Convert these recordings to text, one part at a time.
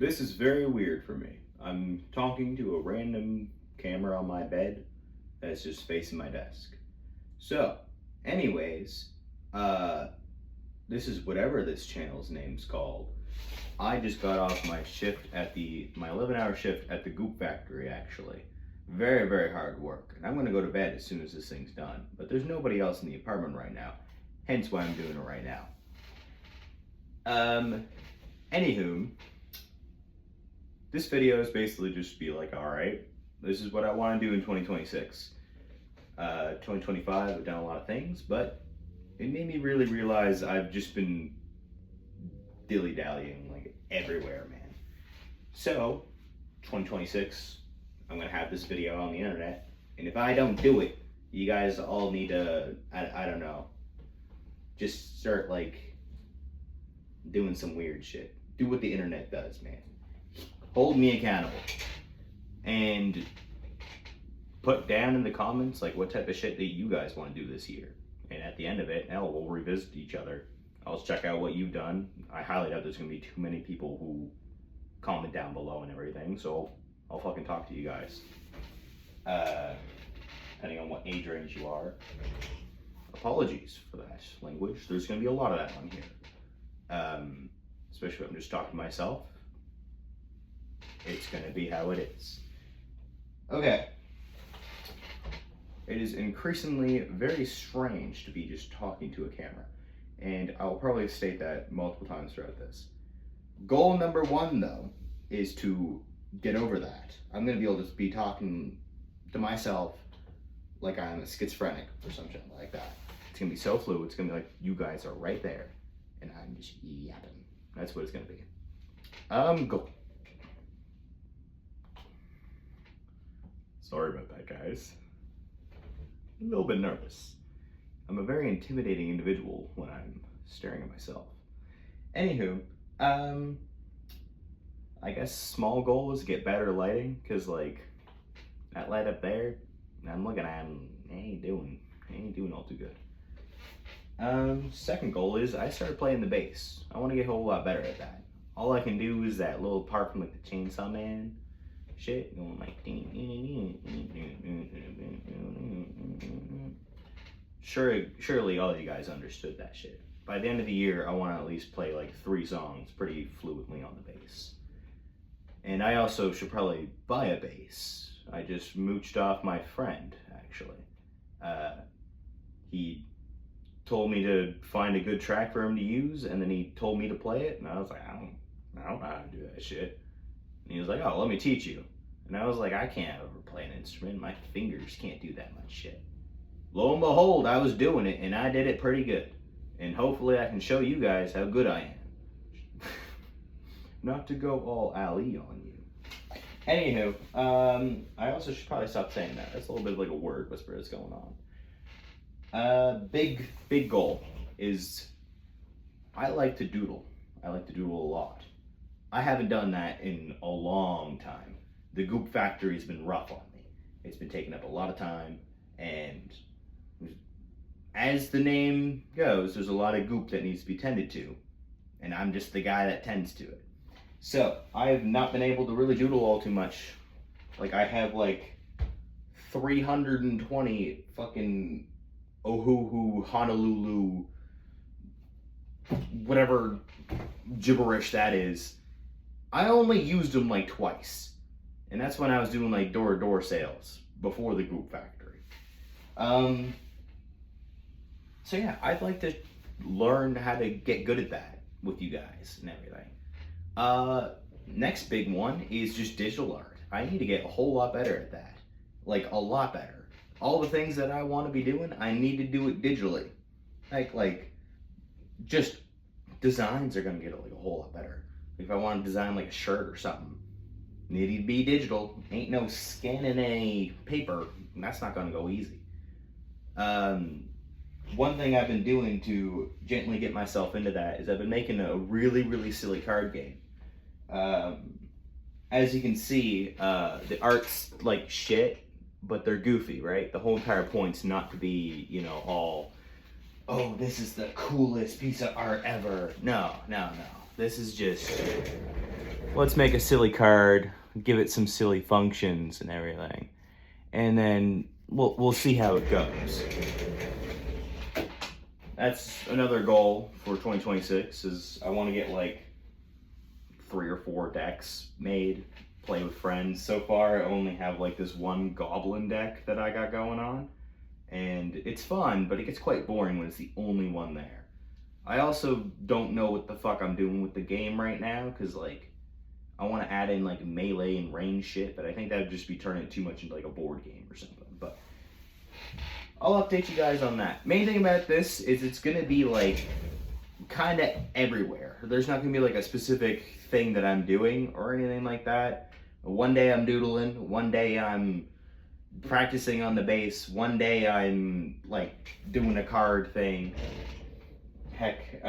This is very weird for me. I'm talking to a random camera on my bed that's just facing my desk. So, anyways, uh, this is whatever this channel's name's called. I just got off my shift at my 11-hour shift at the Goop Factory, actually. Very, very hard work. And I'm gonna go to bed as soon as this thing's done. But there's nobody else in the apartment right now. Hence why I'm doing it right now. Anywho, this video is basically just be like, alright, this is what I want to do in 2026. 2025, I've done a lot of things, but it made me really realize I've just been dilly-dallying like everywhere, man. So, 2026, I'm gonna have this video on the internet, and if I don't do it, you guys all need to, I don't know, just start like doing some weird shit. Do what the internet does, man. Hold me accountable. And put down in the comments like what type of shit that you guys want to do this year. And at the end of it, hell, we'll revisit each other. I'll check out what you've done. I highly doubt there's gonna be too many people who comment down below and everything, so I'll fucking talk to you guys. Depending on what age range you are. Apologies for that language. There's gonna be a lot of that on here. Especially if I'm just talking to myself. It's gonna be how it is. Okay. It is increasingly very strange to be just talking to a camera. And I'll probably state that multiple times throughout this. Goal number one, though, is to get over that. I'm gonna be able to be talking to myself like I'm a schizophrenic or something like that. It's gonna be so fluid, it's gonna be like you guys are right there and I'm just yapping. That's what it's gonna be. Go. Sorry about that, guys. A little bit nervous. I'm a very intimidating individual when I'm staring at myself. Anywho, I guess small goal is to get better lighting, cause like that light up there, I'm looking at him, ain't doing all too good. Second goal is I started playing the bass. I want to get a whole lot better at that. All I can do is that little part from like the Chainsaw Man shit, going like surely all of you guys understood that shit. By the end of the year, I want to at least play like 3 songs pretty fluently on the bass. And I also should probably buy a bass. I just mooched off my friend, actually. He told me to find a good track for him to use, and then he told me to play it, and I was like, I don't know how to do that shit. And he was like, oh, let me teach you. And I was like, I can't ever play an instrument. My fingers can't do that much shit. Lo and behold, I was doing it, and I did it pretty good. And hopefully I can show you guys how good I am. Not to go all Ali on you. Anywho, I also should probably stop saying that. That's a little bit of like a word whisper that's going on. Big goal is I like to doodle. I like to doodle a lot. I haven't done that in a long time. The Goop Factory has been rough on me. It's been taking up a lot of time, and as the name goes, there's a lot of goop that needs to be tended to, and I'm just the guy that tends to it. So, I have not been able to really doodle all too much. Like, I have like 320 fucking Ohuhu, Honolulu, whatever gibberish that is. I only used them like twice. And that's when I was doing like door-to-door sales before the Goop Factory. So yeah, I'd like to learn how to get good at that with you guys and everything. Next big one is just digital art. I need to get a whole lot better at that. Like a lot better. All the things that I want to be doing, I need to do it digitally. Like just designs are gonna get like a whole lot better. If I want to design like a shirt or something, need to be digital. Ain't no scanning a paper. That's not gonna go easy. One thing I've been doing to gently get myself into that is I've been making a really, really silly card game. As you can see, the art's like shit, but they're goofy, right? The whole entire point's not to be, you know, all, oh, this is the coolest piece of art ever. No. This is just let's make a silly card, give it some silly functions and everything, and then we'll see how it goes. That's another goal for 2026. Is I want to get like 3 or 4 decks made, play with friends. So far, I only have like this one goblin deck that I got going on, and it's fun, but it gets quite boring when it's the only one there. I also don't know what the fuck I'm doing with the game right now, because like I want to add in like melee and range shit, but I think that would just be turning it too much into like a board game or something. But I'll update you guys on that. Main thing about this is it's gonna be like kind of everywhere. There's not gonna be like a specific thing that I'm doing or anything like that. One day I'm doodling, one day I'm practicing on the bass, one day I'm like doing a card thing. Heck,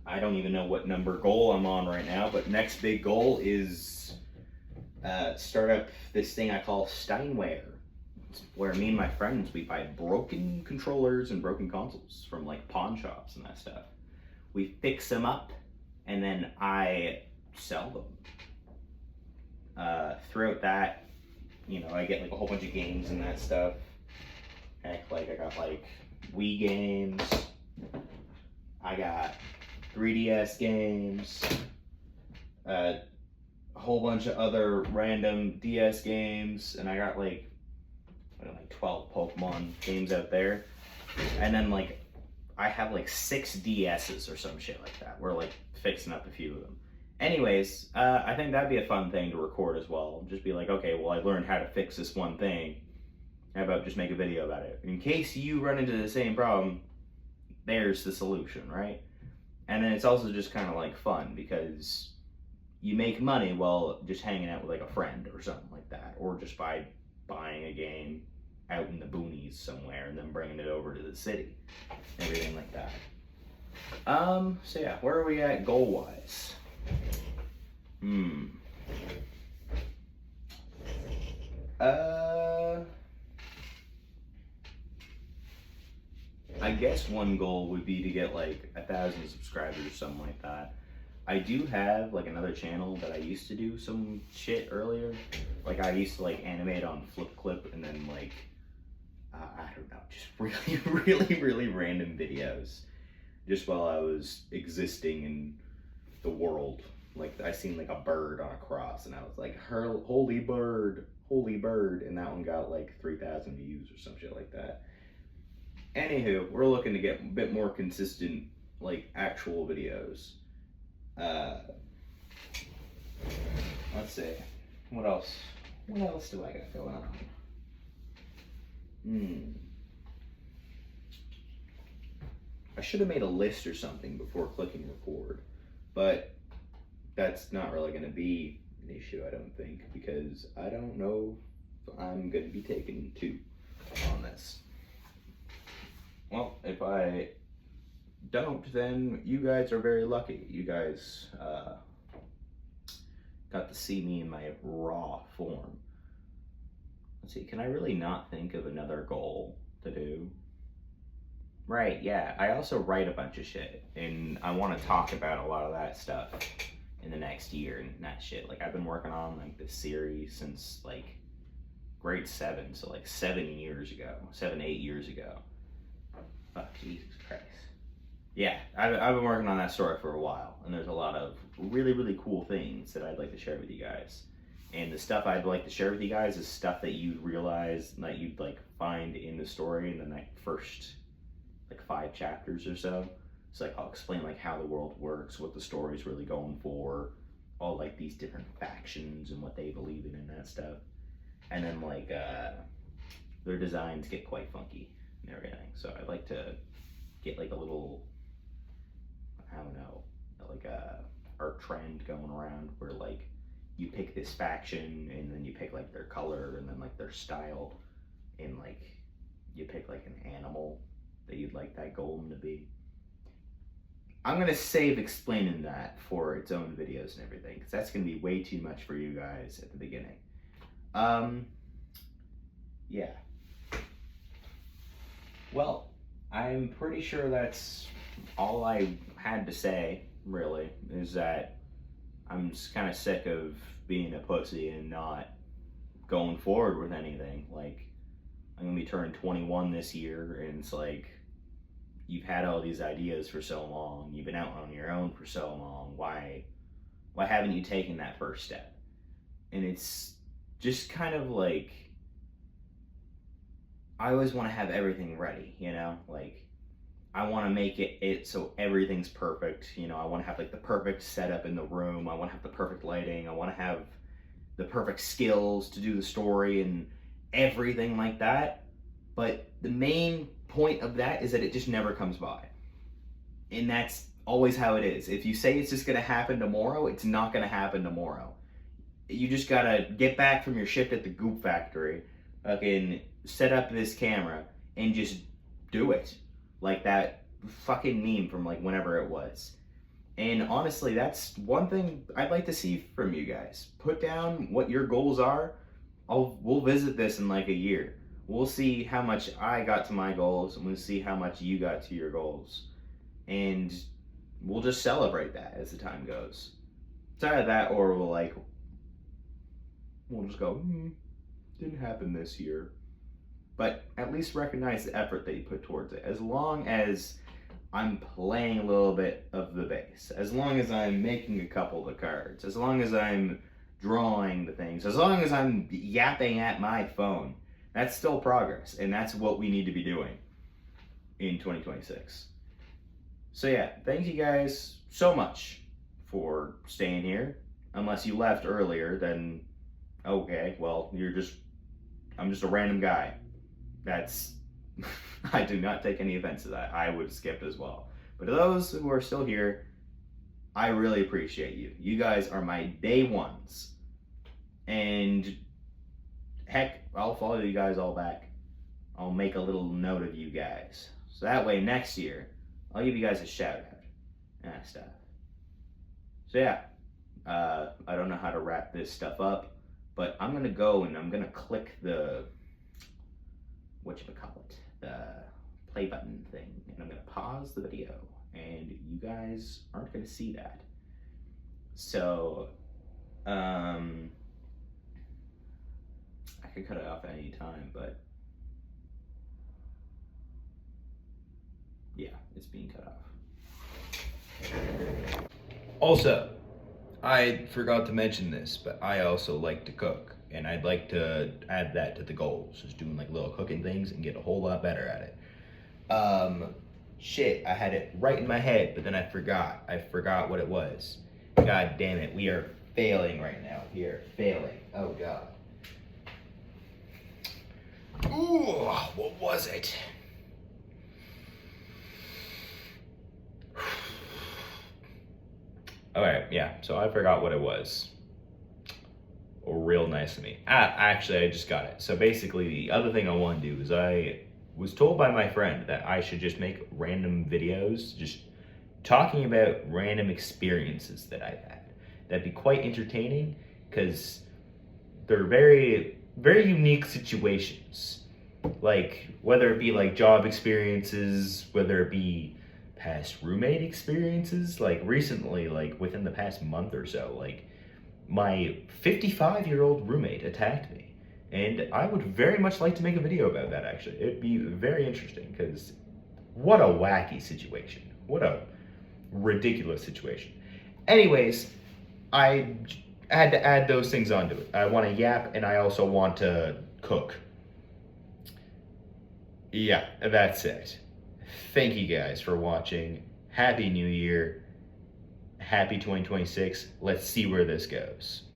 I don't even know what number goal I'm on right now, but next big goal is start up this thing I call Steinware. It's where me and my friends, we buy broken controllers and broken consoles from like pawn shops and that stuff. We fix them up and then I sell them. Throughout that, you know, I get like a whole bunch of games and that stuff. Heck, like I got like Wii games, I got 3DS games, a whole bunch of other random DS games, and I got like 12 Pokemon games out there. And then like I have like 6 DSs or some shit like that. We're like fixing up a few of them. Anyways, I think that'd be a fun thing to record as well. Just be like, okay, well I learned how to fix this one thing. How about just make a video about it? In case you run into the same problem, there's the solution, right? And then it's also just kind of like fun because you make money while just hanging out with like a friend or something like that, or just by buying a game out in the boonies somewhere and then bringing it over to the city, everything like that. So yeah, where are we at goal wise? I guess one goal would be to get like 1,000 subscribers or something like that. I do have like another channel that I used to do some shit earlier. Like I used to like animate on Flip Clip and then like, I don't know, just really random videos. Just while I was existing in the world. Like I seen like a bird on a cross and I was like, holy bird, and that one got like 3,000 views or some shit like that. Anywho, we're looking to get a bit more consistent, like actual videos. Let's see, what else do I got going on? I should have made a list or something before clicking record, but that's not really going to be an issue, I don't think, because I don't know if I'm going to be taken to on this. Well, if I don't, then you guys are very lucky. You guys got to see me in my raw form. Let's see, can I really not think of another goal to do? Right, yeah, I also write a bunch of shit, and I want to talk about a lot of that stuff in the next year and that shit. Like, I've been working on, like, this series since, like, grade 7, so, like, 7, 8 years ago. Oh, Jesus Christ. Yeah, I've been working on that story for a while, and there's a lot of really cool things that I'd like to share with you guys. And the stuff I'd like to share with you guys is stuff that you'd realize, that you'd, like, find in the story in the first, like, 5 chapters or so. So, like, I'll explain, like, how the world works, what the story's really going for, all, like, these different factions and what they believe in and that stuff. And then, like, their designs get quite funky and everything. So I'd like to get, like, a little, I don't know, like a art trend going around where, like, you pick this faction and then you pick, like, their color and then, like, their style, and, like, you pick, like, an animal that you'd like that golem to be. I'm gonna save explaining that for its own videos and everything, because that's gonna be way too much for you guys at the beginning. Yeah. Well, I'm pretty sure that's all I had to say, really, is that I'm just kind of sick of being a pussy and not going forward with anything. Like, I'm gonna be turning 21 this year, and it's like, you've had all these ideas for so long, you've been out on your own for so long. Why haven't you taken that first step? And it's just kind of like, I always want to have everything ready, you know? Like, I want to make it so everything's perfect. You know, I want to have like the perfect setup in the room. I want to have the perfect lighting. I want to have the perfect skills to do the story and everything like that. But the main point of that is that it just never comes by. And that's always how it is. If you say it's just going to happen tomorrow, it's not going to happen tomorrow. You just got to get back from your shift at the Goop Factory, fucking set up this camera, and just do it. Like that fucking meme from like whenever it was. And honestly, that's one thing I'd like to see from you guys. Put down what your goals are. We'll visit this in like a year. We'll see how much I got to my goals, and we'll see how much you got to your goals. And we'll just celebrate that as the time goes. It's either that, or we'll just go, didn't happen this year. But at least recognize the effort that you put towards it. As long as I'm playing a little bit of the bass, as long as I'm making a couple of the cards, as long as I'm drawing the things, as long as I'm yapping at my phone, that's still progress. And that's what we need to be doing in 2026. So yeah, thank you guys so much for staying here. Unless you left earlier, then okay, well, I'm just a random guy. That's, I do not take any offense to that. I would skip as well. But to those who are still here, I really appreciate you. You guys are my day ones. And heck, I'll follow you guys all back. I'll make a little note of you guys. So that way next year, I'll give you guys a shout out and that stuff. So yeah, I don't know how to wrap this stuff up, but I'm gonna go and I'm gonna click the, the play button thing, and I'm gonna pause the video, and you guys aren't gonna see that. So, I could cut it off at any time, but yeah, it's being cut off. Also, I forgot to mention this, but I also like to cook, and I'd like to add that to the goals, just doing like little cooking things and get a whole lot better at it. Shit, I had it right in my head, but then I forgot what it was. God damn it, we are failing right now. We are failing. Oh God. Ooh, what was it? Alright, yeah, so I forgot what it was. Real nice of me. Actually, I just got it. So basically, the other thing I want to do is I was told by my friend that I should just make random videos, just talking about random experiences that I've had. That'd be quite entertaining, because they're very, very unique situations. Like, whether it be like job experiences, whether it be past roommate experiences, like recently, like within the past month or so, like my 55-year-old roommate attacked me, and I would very much like to make a video about that. Actually, it'd be very interesting, because what a wacky situation, what a ridiculous situation. Anyways, I had to add those things onto it. I want to yap, and I also want to cook. Yeah, that's it. Thank you guys for watching. Happy New Year. Happy 2026. Let's see where this goes.